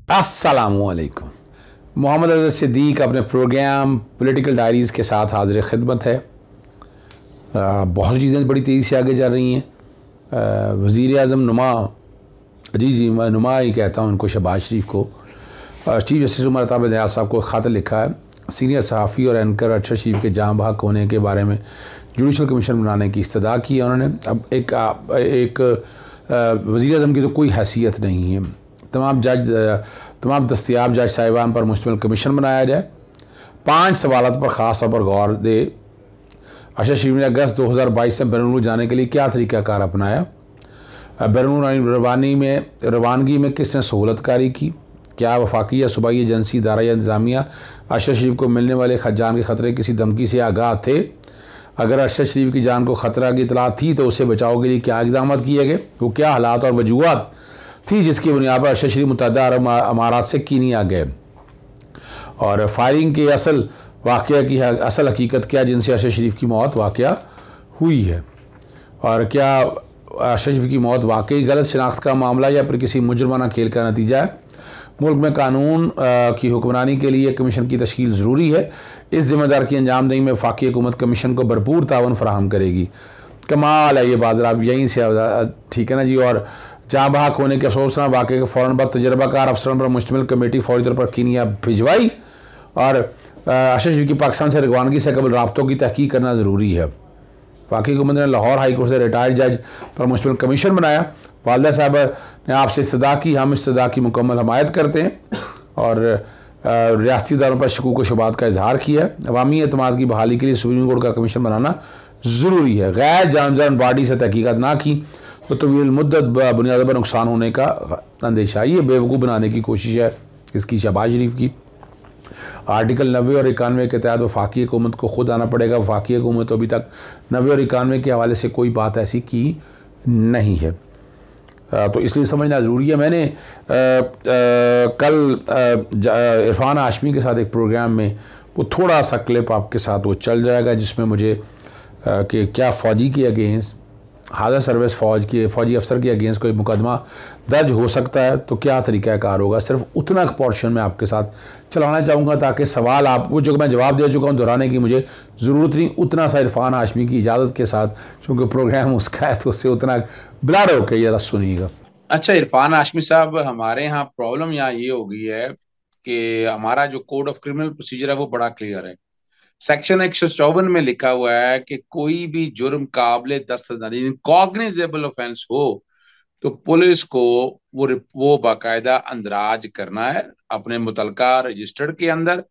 अस्सलामुअलैकुम। मोहम्मद अज़हर सिद्दीक अपने programme political diaries के साथ हाज़िर खिदमत है। बहुत चीज़ें बड़ी तेज़ी से आगे जा रही हैं। वज़ीर आज़म नुमा, जी मैं नुमा ही कहता हूँ उनको, शहबाज शरीफ को, चीफ जस्टिस उमर अता बंदयाल साहब को खत लिखा है। सीनियर सहाफ़ी और एंकर अरशद शरीफ के जाँ बहक होने के बारे में जुडिशल कमीशन बनाने की इस्तदा की है उन्होंने। अब एक वज़ीर आज़म की तो कोई हैसियत नहीं है। तमाम दस्तियाब जज साहिबान पर मुश्तमिल कमीशन बनाया जाए। 5 सवालों पर ख़ास तौर पर गौर दे। अरशद शरीफ ने अगस्त 2022 में बैरून मुल्क जाने के लिए क्या तरीक़ाकार अपनाया? बैरून रवानगी में किसने सहूलतकारी की? क्या वफाकी या सूबाई एजेंसी, इदारा या इंतज़ामिया अरशद शरीफ को मिलने वाले जान के ख़तरे किसी धमकी से आगाह थे? अगर अरशद शरीफ की जान को ख़तरा की इतला थी तो उसे बचाव के लिए क्या इक़दाम किए गए? वो क्या हालात और वजूहत थी जिसकी बुनियाद पर अरशद शरीफ मुतअद्दिद अरब अमारात से कीनिया गए? और फायरिंग के असल वाक़या की असल हकीकत क्या जिनसे अरशद शरीफ की मौत वाक़या हुई है? और क्या अरशद शरीफ की मौत वाकई गलत शनाख्त का मामला या फिर किसी मुजरमाना खेल का नतीजा है? मुल्क में कानून की हुक्मरानी के लिए कमीशन की तश्कील ज़रूरी है। इस ज़िम्मेदार की अंजामदही में वफाकी हुकूमत कमीशन को भरपूर तावन फराहम करेगी। कमाल है ये बात, आप यहीं से ठीक है ना जी। और जहाँ बहक होने के अफसोसनाक वाक़े के फ़ौरन बाद तजर्बाकार अफसरों पर मुश्तमिल कमेटी फौरी तौर पर कीनिया भिजवाई और अरशद शरीफ की पाकिस्तान से रवानगी से कबल राब्तों की तहकीक करना ज़रूरी है। वफाकी हुकूमत ने लाहौर हाई कोर्ट से रिटायर्ड जज पर मुश्तमिल कमीशन बनाया। वालदा साहब ने आपसे इस्तदा की, हम इस्तदा की मुकम्मल हमायत करते हैं और रियासती इदारों पर शकूक व शुबात का इजहार किया है। अवामी एतमाद की बहाली के लिए सुप्रीम कोर्ट का कमीशन बनाना ज़रूरी है। गैर जानबदार बॉडी से तहकीकात ना की तो तवील मुद्दत बुनियाद पर नुकसान होने का अंदेशा। ये बेवकूफ़ बनाने की कोशिश है इसकी शहबाज शरीफ की। आर्टिकल 90 और 91 के तहत वफाकी हुकूमत को खुद आना पड़ेगा। वफाकी हुकूमत अभी तक 90 और 91 के हवाले से कोई बात ऐसी की नहीं है, तो इसलिए समझना ज़रूरी है। मैंने कल इरफान हाशमी के साथ एक प्रोग्राम में वो थोड़ा सा क्लिप आपके साथ वो चल जाएगा जिसमें मुझे कि क्या फ़ौजी के अगेंस्ट, हाज़र सर्विस फ़ौजी अफसर के अगेंस्ट कोई मुकदमा दर्ज हो सकता है तो क्या तरीक़ाकार होगा। सिर्फ उतना पोर्शन मैं आपके साथ चलाना चाहूँगा ताकि सवाल आपको जो मैं जवाब दे चुका हूँ दोहराने की मुझे ज़रूरत नहीं। उतना सा इरफान हाशमी की इजाज़त के साथ, चूँकि प्रोग्राम उसका है तो उससे उतना ब्लर होकर ज़रा सुनिएगा। अच्छा, इरफान हाशमी साहब, हमारे यहाँ प्रॉब्लम यहाँ ये हो गई है कि हमारा जो कोड ऑफ क्रिमिनल प्रोसीजर है वो बड़ा क्लियर है। सेक्शन 154 में लिखा हुआ है कि कोई भी जुर्म काबिल दस्तरदारी कॉग्निजेबल ऑफेंस हो तो पुलिस को वो बाकायदा अंदराज करना है अपने मुतलका रजिस्टर्ड के अंदर।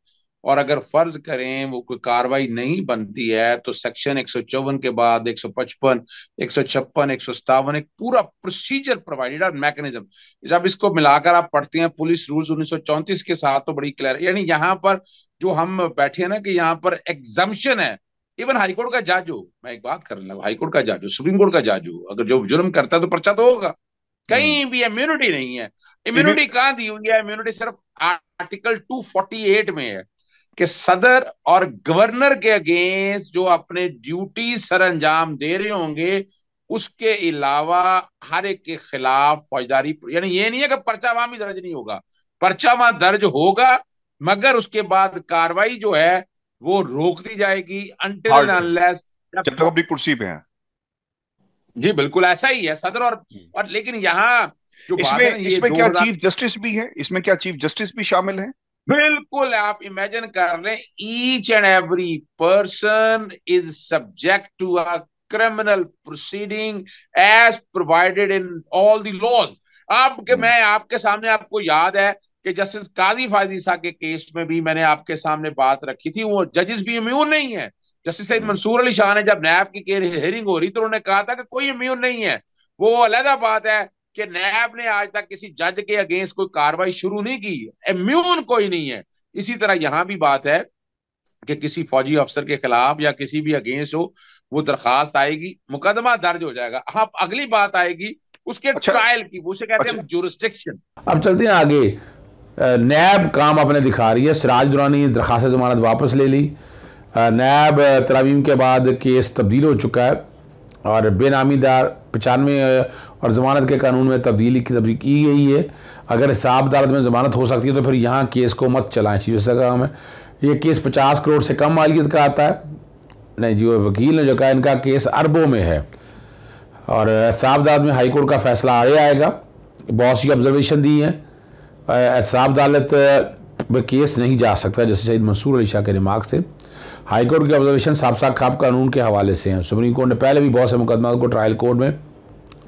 और अगर फर्ज करें वो कोई कार्रवाई नहीं बनती है तो सेक्शन 154 के बाद 155, 156, 157 एक पूरा प्रोसीजर प्रोवाइडेड और मैकेनिज्म, जब इसको मिलाकर आप पढ़ते हैं पुलिस रूल्स 1934 के साथ तो बड़ी क्लियर है। यानी यहाँ पर जो हम बैठे हैं ना कि यहाँ पर एग्जम्पशन है। इवन हाईकोर्ट का जज हो, मैं एक बात करने लगा, हाईकोर्ट का जज हो, सुप्रीम कोर्ट का जज हो, अगर जो जुर्म करता है तो पर्चा तो होगा। कहीं भी इम्यूनिटी नहीं है। इम्यूनिटी कहां दी हुई है? इम्यूनिटी सिर्फ आर्टिकल 248 में है कि सदर और गवर्नर के अगेंस्ट जो अपने ड्यूटी सर अंजाम दे रहे होंगे उसके अलावा हर एक के खिलाफ फौजदारी, यानी ये नहीं है कि पर्चा वहां भी दर्ज नहीं होगा, पर्चा वहां दर्ज होगा मगर उसके बाद कार्रवाई जो है वो रोक दी जाएगी अनटिल एंड अनलेस जब तक अपनी कुर्सी पे है। जी बिल्कुल ऐसा ही है सदर और लेकिन यहाँ जो बात है ना, ये इसमें क्या चीफ जस्टिस भी है? इसमें क्या चीफ जस्टिस भी शामिल है? बिल्कुल, आप इमेजिन कर लें, each and every person is subject to a criminal proceeding as provided in all the laws. मैं आपके सामने, आपको याद है कि जस्टिस काजी फायजीसा के केस में भी मैंने आपके सामने बात रखी थी, वो जजेस भी इम्यून नहीं है। जस्टिस सईद मंसूर अली शाह ने जब नैब की हियरिंग हो रही तो उन्होंने कहा था कि कोई इम्यून नहीं है। वो अलग बात है कि नैब ने आज तक किसी जज के अगेंस्ट कोई कार्रवाई शुरू नहीं की, इम्यून कोई नहीं है। इसी तरह यहां भी बात है कि किसी फौजी अफसर के खिलाफ या किसी भी अगेंस्ट हो, वो दरखास्त आएगी, मुकदमा दर्ज हो जाएगा। हाँ, अगली बात आएगी उसके ट्रायल की, उसे कहते हैं जुरिस्डिक्शन। अब चलते हैं आगे। नैब काम अपने दिखा रही है। सिराज दुरानी दरखास्त जमानत वापस ले ली। नैब तरामीम के बाद केस तब्दील हो चुका है और बेनामीदार 95 और ज़मानत के कानून में तब्दीली की गई है। अगर हिसाब अदालत में ज़मानत हो सकती है तो फिर यहाँ केस को मत चलाएं। चीफ जस्टिस का काम है। ये केस 50 करोड़ से कम मालियत का आता है। नहीं, जो वकील ने जो कहा इनका केस अरबों में है और हिसाब अदालत में हाई कोर्ट का फैसला आगे आएगा। बहुत सी ऑब्जर्वेशन दी हैं। हिसाब अदालत में केस नहीं जा सकता, जैसे सईद मंसूर अली शाह के रिमार्क्स थे। हाई कोर्ट की ऑब्जर्वेशन साबसा खाप कानून के हवाले से हैं। सुप्रीम कोर्ट ने पहले भी बहुत से मुकदमा को ट्रायल कोर्ट में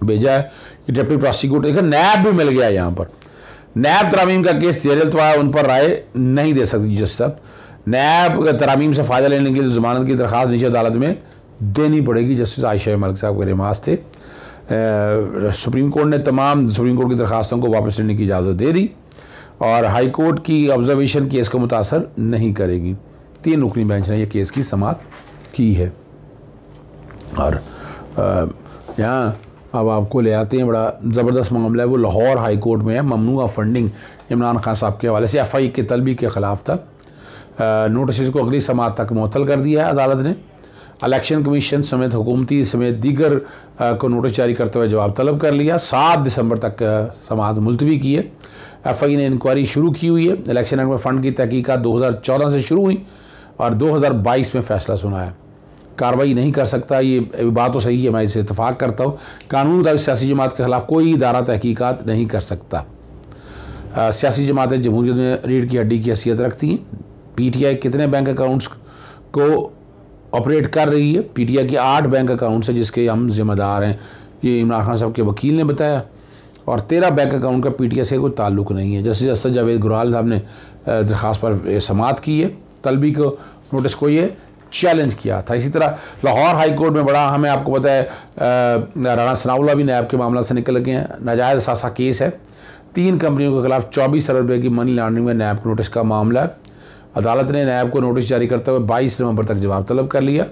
भेजा है। डिप्टी प्रोसिक्यूटर देखिए नैब भी मिल गया यहाँ पर। नैब तरामीम का केस जेल तो उन पर राय नहीं दे सकती जज साहब। नैब तरामीम से फ़ायदा लेने के लिए ज़मानत की दरख्वास्त नीचे अदालत में देनी पड़ेगी। जस्टिस आयशा मलिक साहब के रिमार्क्स थे। सुप्रीम कोर्ट ने तमाम सुप्रीम कोर्ट की दरख्वास्तों को वापस लेने की इजाज़त दे दी और हाई कोर्ट की ऑब्जर्वेशन केस को मुतासर नहीं करेगी। 3 रुकनी बेंच ने यह केस की समाअत की है। और यहाँ अब आपको ले आते हैं, बड़ा ज़बरदस्त मामला है। वो लाहौर हाई कोर्ट में है। ममनूआ फंडिंग इमरान खान साहब के हवाले से FI के तलबी के ख़िलाफ़ था। नोटिस को अगली समाअत तक मुअत्तल कर दिया है अदालत ने। इलेक्शन कमीशन समेत हुकूमती समेत दीगर को नोटिस जारी करते हुए जवाब तलब कर लिया। 7 दिसंबर तक समाअत मुलतवी की है। FI ने इंक्वायरी शुरू की हुई है। इलेक्शन एक्ट में फ़ंड की तहकीकात 2014 से शुरू हुई और 2022 में फ़ैसला सुना है। कार्रवाई नहीं कर सकता, ये बात तो सही है, मैं इससे इत्तफाक करता हूँ। कानून मुताबिक सियासी जमात के ख़िलाफ़ कोई इदारा तहकीकात नहीं कर सकता। सियासी जमातें जमहूरियत में रीढ़ की हड्डी की हैसियत रखती हैं। PTI कितने बैंक अकाउंट्स को ऑपरेट कर रही है? PTI के 8 बैंक अकाउंट्स हैं जिसके हम ज़िम्मेदार हैं, ये इमरान खान साहब के वकील ने बताया। और 13 बैंक अकाउंट का PTI से कोई ताल्लुक़ नहीं है। जस्टिस जावेद गुराल साहब ने दरख्वास्त पर समाअत की है। तलबी को नोटिस को ये चैलेंज किया था। इसी तरह लाहौर हाई कोर्ट में बड़ा हमें आपको पता है राणा सनाउल्लाह भी नैब के मामला से निकल गए हैं। नाजायज़ असासा केस है। 3 कंपनियों के खिलाफ 24 अरब रुपये की मनी लॉन्ड्रिंग में नैब के नोटिस का मामला है। अदालत ने नैब को नोटिस जारी करते हुए 22 नवंबर तक जवाब तलब कर लिया।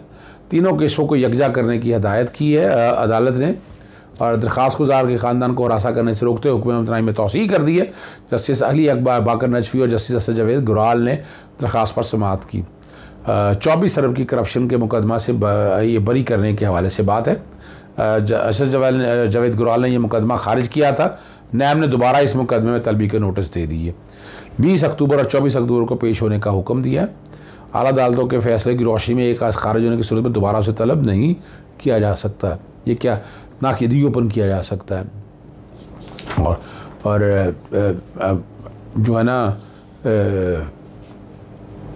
तीनों केसों को यकजा करने की हदायत की है अदालत ने और दरख्वास्त गुजार के ख़ानदान को हरासा करने से रोकते हुए हुक्म इम्तनाई में तौसीह कर दी है। जस्टिस अली अकबर बाकर नजफी और जस्टिस जावेद गुराल ने दरख्वास्त पर समाअत की। 24 अरब की करप्शन के मुकदमा से ये बरी करने के हवाले से बात है। जस्टिस जावेद गुराल ने यह मुकदमा खारिज किया था। नैब ने दोबारा इस मुकदमे में तलबी के नोटिस दे दिए। 20 अक्टूबर और 24 अक्टूबर को पेश होने का हुक्म दिया है। आला अदालतों के फैसले की रोशनी में एक खारिज होने की सूरत में दोबारा उसे तलब नहीं किया जा सकता। ये क्या ना कि रीओपन किया जा सकता है। और जो है ना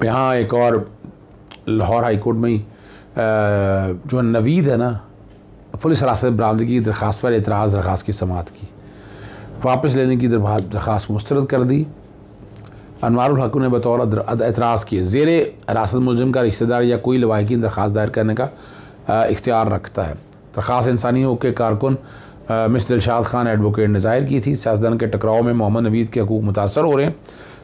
यहाँ एक और लाहौर हाई कोर्ट में ही जो नवीद है ना, पुलिस हिरासत में बरामदगी की दरख्वास्त पर एतराज़ दरख्वास्त की समाअत की। वापस लेने की दरख्वास्त मुस्तरद कर दी। अनवारुल हक ने बतौर एतराज़ किए ज़ेरे हिरासत मुलज़िम का रिश्तेदार या कोई लवाहिकी दरख्वास्त दायर करने का इख्तियार रखता है। दरख्वास्त इंसानी हकूक़ के कारकुन मिस दिलशाद खान एडवोकेट ने ज़ाहिर की थी। सियासतदान के टकराव में मोहम्मद नवीद के हकूक़ मुतासर हो रहे हैं।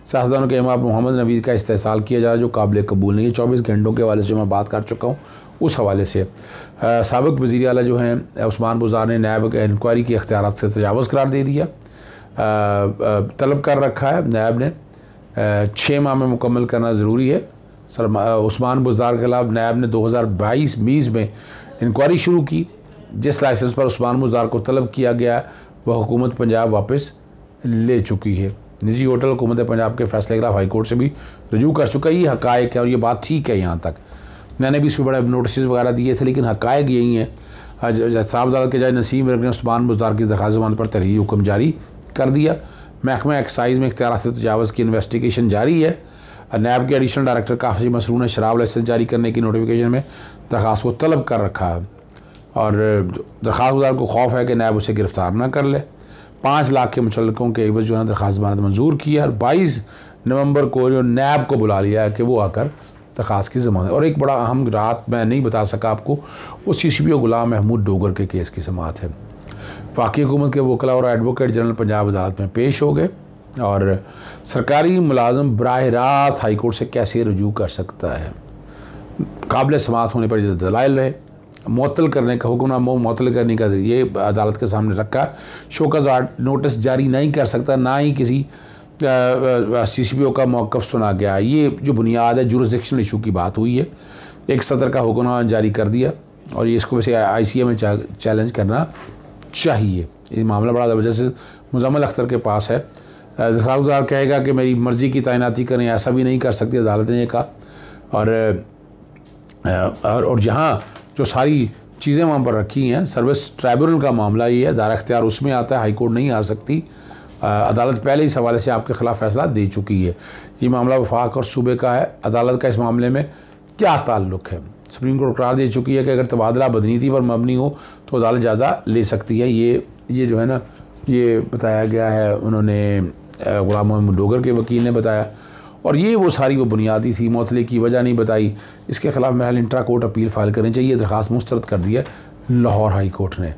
सियासतदानों के इमाम मोहम्मद नवीद का इस्तेहसाल किया जा रहा है जो काबिल कबूल नहीं है। 24 घंटों के हवाले से जो मैं बात कर चुका हूँ उस हवाले से साबिक़ वज़ीर आला जो हैं उस्मान बुज़ार ने नैब इंक्वायरी के इख्तियारात से तजावुज़ करार दे दिया। तलब कर रखा है नैब ने 6 माह में मुकम्मल करना ज़रूरी है। उस्मान बुज़ार के खिलाफ नैब ने 2022 में इंक्वायरी शुरू की। जिस लाइसेंस पर उस्मान बुज़ार को तलब किया गया वह हुकूमत पंजाब वापस ले चुकी है। निजी होटल हुकूमत पंजाब के फैसले के खिलाफ हाई कोर्ट से भी रजू कर चुका है। ये हक़ाइक़ है और ये बात ठीक है। यहाँ तक मैंने भी इसमें बड़े नोटिस वगैरह दिए थे, लेकिन हक़ाइक़ यही है। साहब अदालत के जज नसीम ने उस्मान बुज़ार की दरख्वास्त ज़मानत पर तहरीरी हुक्म जारी कर दिया। महकमा एक्साइज़ में इख्तियारात से तजावुज़ की इन्वेस्टिगेशन जारी है। नैब के एडिशनल डायरेक्टर काफ़ी मसरूर ने शराब लाइसेंस जारी करने की नोटिफिकेशन में दरख्वास्त को तलब कर रखा है और दरख्वास्त गुजार को खौफ है कि नैब उसे गिरफ़्तार न कर ले। 5 लाख के मुचल्लकों के एवज़ जो है दरख्वास्त ज़मानत मंजूर की है और 22 नवंबर को जो नैब को बुला लिया है कि वो आकर दरख्वास्त की ज़मानत। और एक बड़ा अहम रात मैं नहीं बता सका आपको, वो CCPO गुलाम महमूद डोगर के केस की समाअत है। वफ़ाक़ी हुकूमत के वकला और एडवोकेट जनरल पंजाब अदालत में पेश हो गए और सरकारी मुलाजम बराह रास्त हाई कोर्ट से कैसे रजू कर सकता है। काबिल समाअत होने पर दलाइल रहे। मुअत्तल करने का हुक्मनामा मुअत्तल करने का ये अदालत के सामने रखा। शोकज़ नोटिस जारी नहीं कर सकता, ना ही किसी CCPO का मौक़िफ़ सुना गया। ये जो बुनियाद है जुरिसडिक्शनल इशू की बात हुई है। एक सदर का हुक्मनामा जारी कर दिया और ये इसको वैसे ICA में चैलेंज करना चाहिए। ये मामला बड़ा ज़बरदस्त मुजम्मिल अख्तर के पास है। दरख्वास्तदार कहेगा कि मेरी मर्ज़ी की तैनाती करें, ऐसा भी नहीं कर सकती अदालत ने कहा। और जहाँ जो सारी चीज़ें वहाँ पर रखी हैं, सर्विस ट्राइब्यूनल का मामला ये है, दायरा इख्तियार उसमें आता है, हाई कोर्ट नहीं आ सकती। अदालत पहले इस हवाले से आपके ख़िलाफ़ फैसला दे चुकी है। ये मामला वफाक और सूबे का है। अदालत का इस मामले में क्या ताल्लुक़ है? सुप्रीम कोर्ट करार दे चुकी है कि अगर तबादला बदनीति पर मबनी हो तो अदालत जायज़ा ले सकती है। ये जो है ना, ये बताया गया है, उन्होंने गुलाम मोहम्मद डोगर के वकील ने बताया। और ये वो सारी वो बुनियादी थी, मुअत्तली की वजह नहीं बताई। इसके ख़िलाफ़ मेरा इंट्रा कोर्ट अपील फ़ाइल करनी चाहिए। दरख्वास्त मुस्तरद कर दी है लाहौर हाई कोर्ट ने।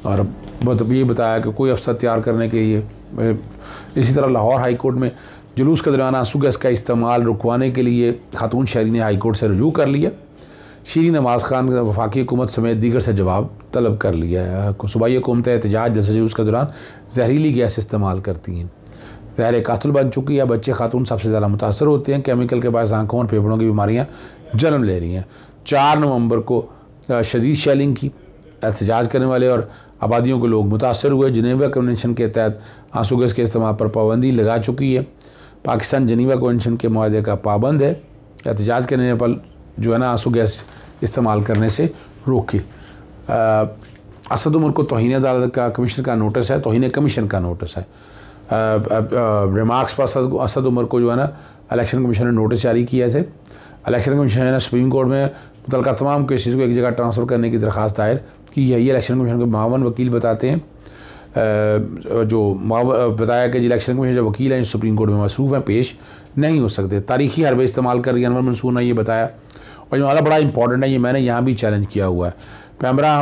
और मतलब ये बताया कि कोई अफसर तैयार करने के लिए, इसी तरह लाहौर हाई कोर्ट में जुलूस के दौरान आंसू गैस का इस्तेमाल रुकवाने के लिए खातून शहरी ने हाई कोर्ट से रुजू कर लिया। शीरी नवाज़ खान वफाकी हुकूमत समेत दीगर से जवाब तलब कर लिया है। सूबाई हुकूमत एहतजाज जलसे जुलूस के दौरान जहरीली गैस इस्तेमाल करती हैं। ज़हर कातिल बन चुकी है। बच्चे खातून सबसे ज़्यादा मुतासर होते हैं। केमिकल के बायस आंखों और फेफड़ों की बीमारियाँ जन्म ले रही हैं। 4 नवंबर को शदीद शेलिंग की एहतजाज करने वाले और आबादियों के लोग मुतासर हुए। जिनेवा कन्वेंशन के तहत आंसू गैस के इस्तेमाल पर पाबंदी लगा चुकी है। पाकिस्तान जिनेवा कन्वेंशन के मुआहदे का पाबंद है। एहतजाज करने पर जो है ना आंसू गैस इस्तेमाल करने से रोके। असद उमर को तौहीन अदालत का कमीशन का नोटिस है, तौहीन कमीशन का नोटिस है। रिमार्क्स पर असद उमर को जो है ना इलेक्शन कमीशन ने नोटिस जारी किए थे। इलेक्शन कमीशन ने सुप्रीम कोर्ट में मुतल्लिका तमाम केसेस को एक जगह ट्रांसफ़र करने की दरख्वास्त दायर की है। ये इलेक्शन कमीशन के मावन वकील बताते हैं, जो बताया कि इलेक्शन कमीशन जो वकील हैं सुप्रीम कोर्ट में मसरूफ़ हैं, पेश नहीं हो सकते। तारीखी हरबे इस्तेमाल कर रही है अनवर मंसूर ने ये बताया। और ये मामला बड़ा इंपॉर्टेंट है, ये मैंने यहाँ भी चैलेंज किया हुआ है। पैमरा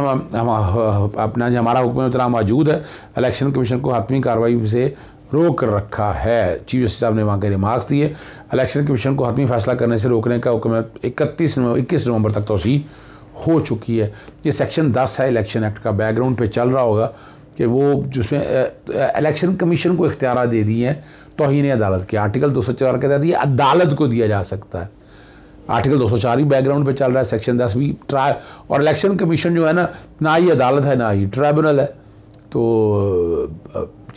अपना जो हमारा हुक्म इतला मौजूद है, इलेक्शन कमीशन को हतमी कार्रवाई से रोक रखा है। चीफ जस्टिस साहब ने वहाँ के रिमार्क्स दिए। इलेक्शन कमीशन को हतमी फैसला करने से रोकने का हुक्म 21 नवंबर तक तोसी हो चुकी है। ये सेक्शन 10 है इलेक्शन एक्ट का, बैकग्राउंड पे चल रहा होगा कि वो जिसमें इलेक्शन कमीशन को इख्तियार दे दिए हैं तौहीन अदालत के। आर्टिकल 204 के तहत ये अदालत को दिया जा सकता है। आर्टिकल 204 ही बैकग्राउंड पे चल रहा है, सेक्शन 10 भी और इलेक्शन कमीशन जो है ना ही अदालत है ना ही ट्राइब्यूनल है। तो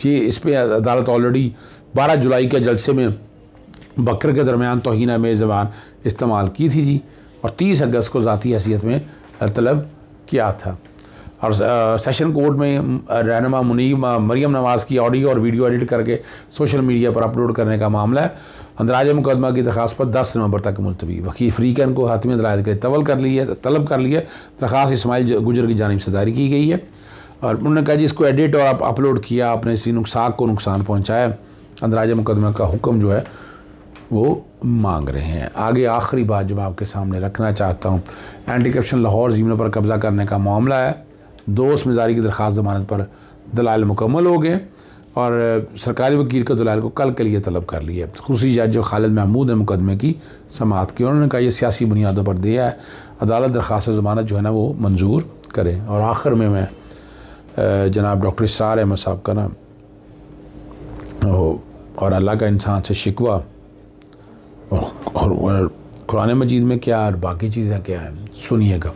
ये इस पर अदालत ऑलरेडी 12 जुलाई के जलसे में बकर के दरमियान तौहीन में ज़बान इस्तेमाल की थी जी, और 30 अगस्त को ज़ाती हैसियत में तलब किया था। और सेशन कोर्ट में रहनुमा मुनीब मरियम नवाज़ की ऑडियो और वीडियो एडिट करके सोशल मीडिया पर अपलोड करने का मामला है। अंदराज मुकदमा की दरख्वास्त पर 10 नवंबर तक मुलतवी। वकील फ्रीकन को हातमी दलाइल के लिए तलब कर लिया। दरख्वास्त इस्माइल गुजर की जानिब से दायर की गई है और उन्होंने कहा जी इसको एडिट और आप अपलोड किया, आपने इसी नुकसान पहुँचाया। अंदराज मुकदमा का हुक्म जो है वो मांग रहे हैं। आगे आखिरी बात जो मैं आपके सामने रखना चाहता हूँ, एंटी करप्शन लाहौर ज़मीनों पर कब्ज़ा करने का मामला है। 2 उसमें की दरख्वास्त ज़मानत पर दलाइल मुकम्मल हो गए और सरकारी वकील के दलाइल को कल के लिए तलब कर लिया। खुसूसी जज जो खालिद महमूद ने मुकदमे की समाअत की, उन्होंने कहा यह सियासी बुनियादों पर दिया है, अदालत दरख्वास्त ज़मानत जो है ना वो मंजूर करें। और आखिर में मैं जनाब डॉक्टर इसरार अहमद साहब का ना और अल्लाह का इंसान से शिकवा और कुरान मजीद में क्या और बाकी चीज़ें क्या हैं, सुनिएगा।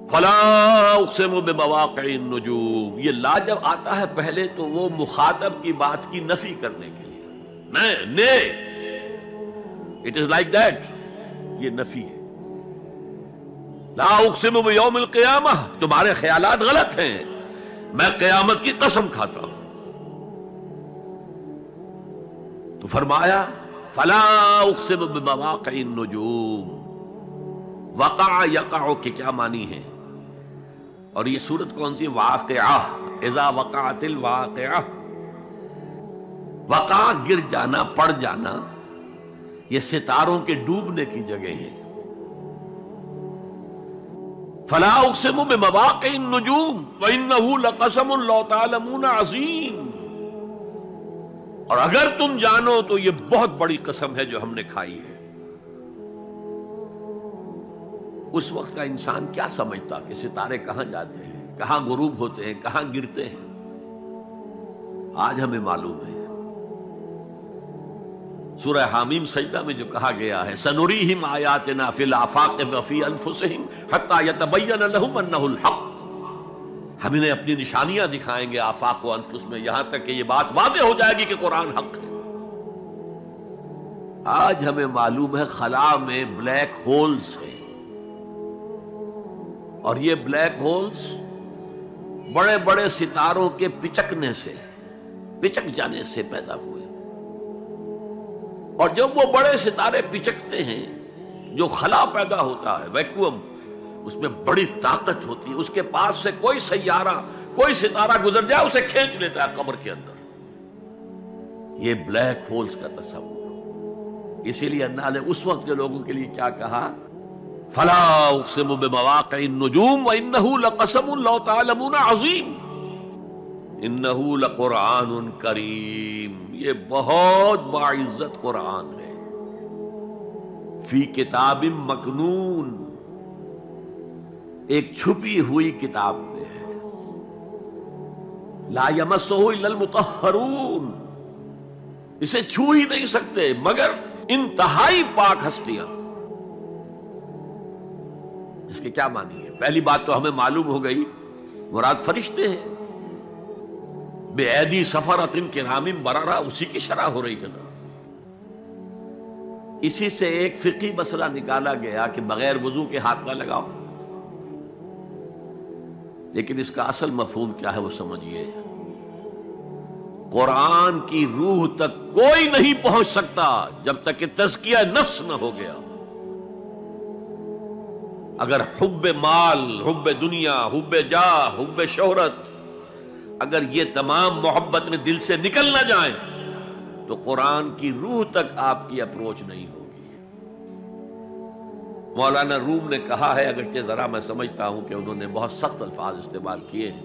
फला उक़्सिमु बिमवाक़िन नुजूम, ये ला जब आता है पहले तो वो मुखातब की बात की नफी करने के लिए, ने इट इज लाइक दैट, ये नफी है। ला उक़्सिमु बियौमिल क़ियामह, तुम्हारे ख्यालात गलत हैं, मैं क़यामत की कसम खाता हूं। तो फरमाया फला उक़्सिमु बिमवाक़िन नुजूम, वक़ा यक़अ के क्या मानी है, और ये सूरत कौन सी? वाक़िआ, इज़ा वक़अतिल वाक़िआ, वक़ा गिर जाना, पड़ जाना, ये सितारों के डूबने की जगह है। फला उक़्सिमु बिमवाक़िन नुजूम व इन्नहु लक़समुन लौ तअलमून अज़ीम, और अगर तुम जानो तो ये बहुत बड़ी कसम है जो हमने खाई है। उस वक्त का इंसान क्या समझता कि सितारे कहां जाते हैं, कहां गुरूब होते हैं, कहां गिरते हैं। आज हमें मालूम है। सूरह हामीम सजदा में जो कहा गया है, सनुरीहिम आयातिना फिल आफाक़ व फी अनफुसिहिम हत्ता यतबय्यन लहुम अन्नहुल हक़, हम इन्हें अपनी निशानियां दिखाएंगे आफाक व अनफुस में, यहां तक कि ये बात वादे हो जाएगी कि कुरान हक है। आज हमें मालूम है खला में ब्लैक होल्स हैं, और ये ब्लैक होल्स बड़े बड़े सितारों के पिचकने से, पिचक जाने से पैदा हुए। और जब वो बड़े सितारे पिचकते हैं, जो खला पैदा होता है, वैक्यूम, उसमें बड़ी ताकत होती है। उसके पास से कोई सैयारा, कोई सितारा गुजर जाए, उसे खींच लेता है कब्र के अंदर। ये ब्लैक होल्स का तस्वुर। इसीलिए अल्लाह ने उस वक्त के लोगों के लिए क्या कहा, फला उक़सिमु बिमवाक़िन नुजूम व इन्नहु लक़समुन लौ तअलमून अज़ीम इन्नहु लक़ुरआनुन करीम। ये बहुत बाइज्जत कुरान है। फी किताबिन मकनून, एक छुपी हुई किताब में है। ला यमस्सुहु इल्लल मुतहहरून, इसे छू ही नहीं सकते मगर इंतहाई पाक हस्तियां। इसके क्या मानी है? पहली बात तो हमें मालूम हो गई, मुराद फरिश्ते हैं। बेऐदी सफरतिन किरामिन बरारा, उसी की शरह हो रही है ना। इसी से एक फिकी मसला निकाला गया कि बगैर वजू के हाथ ना लगाओ, लेकिन इसका असल मफहूम क्या है वो समझिए। कुरान की रूह तक कोई नहीं पहुंच सकता जब तक कि तज़किया नफ्स न हो गया। अगर हुब्बे माल, हुब्बे दुनिया, हुब्बे जाह, हुब्बे शोहरत, अगर ये तमाम मोहब्बत में दिल से निकल ना जाए तो कुरान की रूह तक आपकी अप्रोच नहीं होगी। मौलाना रूम ने कहा है, अगरचे जरा मैं समझता हूं कि उन्होंने बहुत सख्त अल्फाज इस्तेमाल किए हैं,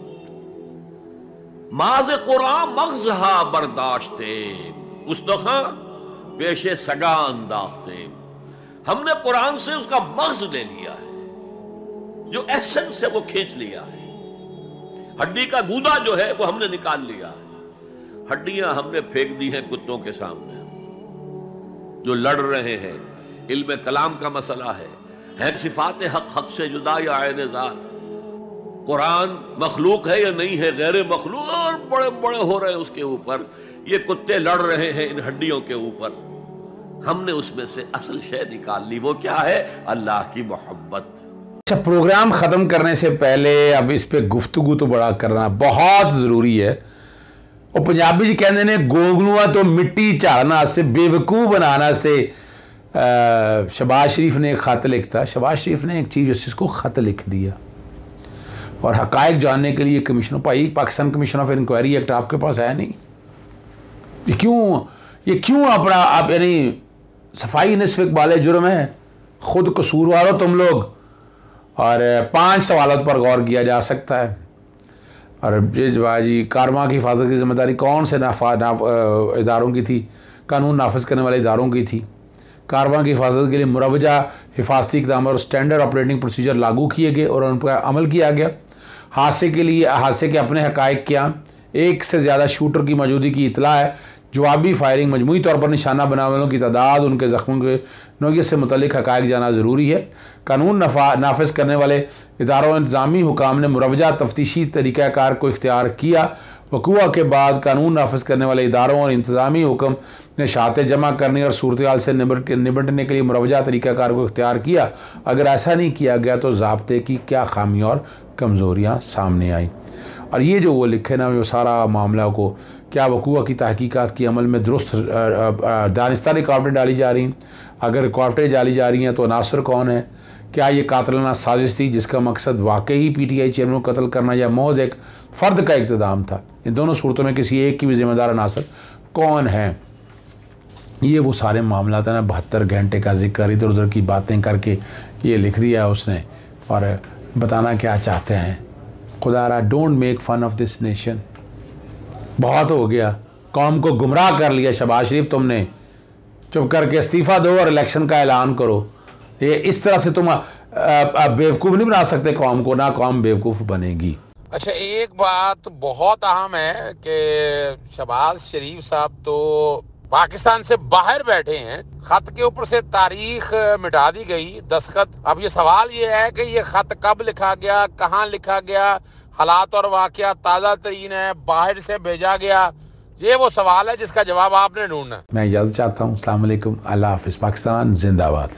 माज़ कुरान मग़ज़हा बर्दाश्ते उस्तखा पेशे सगा अंदाख्ते। हमने कुरान से उसका मग़ज़ ले लिया है, जो एसेंस है वो खींच लिया है। हड्डी का गूदा जो है वो हमने निकाल लिया है। हड्डियां हमने फेंक दी हैं कुत्तों के सामने जो लड़ रहे हैं। इल्म कलाम का मसला है सिफात हक हक से जुदा या आयन ज़ात। कुरान मखलूक है या नहीं है, गैर मखलूक, और बड़े बड़े हो रहे हैं उसके ऊपर। ये कुत्ते लड़ रहे हैं इन हड्डियों के ऊपर। हमने उसमें से असल शय निकाल ली, वो क्या है? अल्लाह की मोहब्बत। अच्छा, प्रोग्राम ख़त्म करने से पहले अब इस पे गुफ्तगू तो बड़ा करना बहुत ज़रूरी है। और पंजाबी जी कहते ने गोगलुआ तो मिट्टी झाड़ना से, बेवकूफ़ बनाना से। शहबाज शरीफ ने एक ख़त लिखता, शहबाज शरीफ ने एक चीफ जस्टिस को ख़त लिख दिया और हक़ाइक़ जानने के लिए कमीशन, भाई Pakistan commission of inquiry act आपके पास है नहीं, ये क्यों अपना आप, यानी सफाई निस्फ़ इक़बाल जुर्म है, ख़ुद कसूरवार हो तुम लोग। और 5 सवालों पर गौर किया जा सकता है। और जी कारवां की हिफाजत की जिम्मेदारी कौन से इदारों की थी? कानून नाफिज करने वाले इदारों की थी। कारवां की हिफाजत के लिए मुरवजा हिफाजती इक़दाम और स्टैंडर्ड ऑपरेटिंग प्रोसीजर लागू किए गए और उन पर अमल किया गया। हादसे के अपने हक़ाइक़ क्या, एक से ज़्यादा शूटर की मौजूदगी की इतला है। जवाबी फायरिंग, मजमूई तौर पर निशाना बनाने वालों की तादाद, उनके ज़ख्मों के नौइयत से मुतल्लिक़ हक़ाइक़ जाना ज़रूरी है। कानून नाफिज करने वाले इदारों इंतज़ामी हुकाम ने मुरवजा तफ्तीशी तरीक़ाकार को इख्तियार किया। वक़ूआ के बाद कानून नाफिज करने वाले इदारों और इंतज़ामी हुक्म ने शहादतें जमा करने और सूरत हाल से निपटने के लिए मुरवजा तरीक़ाकार को इख्तियार किया। अगर ऐसा नहीं किया गया तो ज़ाब्ते की क्या खामी और कमज़ोरियाँ सामने आई। और ये जो वो लिखे ना, वो सारा मामला को क्या वक़ूआ की तहकीकात की अमल में दुरुस्त दानिस्ता रुकावटें डाली जा रही हैं? अगर रुकावटें डाली जा रही हैं तो अनासर कौन है? क्या ये कातलाना साजिश थी जिसका मकसद वाकई PTI चेयरमैन को कत्ल करना या महज एक फ़र्द का इक़्तिदाम था? इन दोनों सूरतों में किसी एक की भी ज़िम्मेदार अनासर कौन है? ये वो सारे मामला था ना, 72 घंटे का जिक्र, इधर उधर की बातें करके ये लिख दिया उसने। और बताना क्या चाहते हैं, खुदारा don't make fun of this nation. बहुत हो गया, कौम को गुमराह कर लिया शहबाज शरीफ तुमने। चुप करके इस्तीफ़ा दो और इलेक्शन का ऐलान करो। ये इस तरह से तुम बेवकूफ़ नहीं बना सकते कौम को, ना कौम बेवकूफ़ बनेगी। अच्छा, एक बात बहुत अहम है कि शहबाज शरीफ साहब तो पाकिस्तान से बाहर बैठे हैं। खत के ऊपर से तारीख मिटा दी गई, दस्तखत। अब ये सवाल ये है कि ये खत कब लिखा गया, कहाँ लिखा गया, हालात और वाक़या ताज़ा तरीन है, बाहर से भेजा गया, ये वो सवाल है जिसका जवाब आपने ढूंढना है। मैं इजाज़त चाहता हूँ। अस्सलाम वालेकुम, अल्लाह हाफ़िज़, पाकिस्तान जिंदाबाद।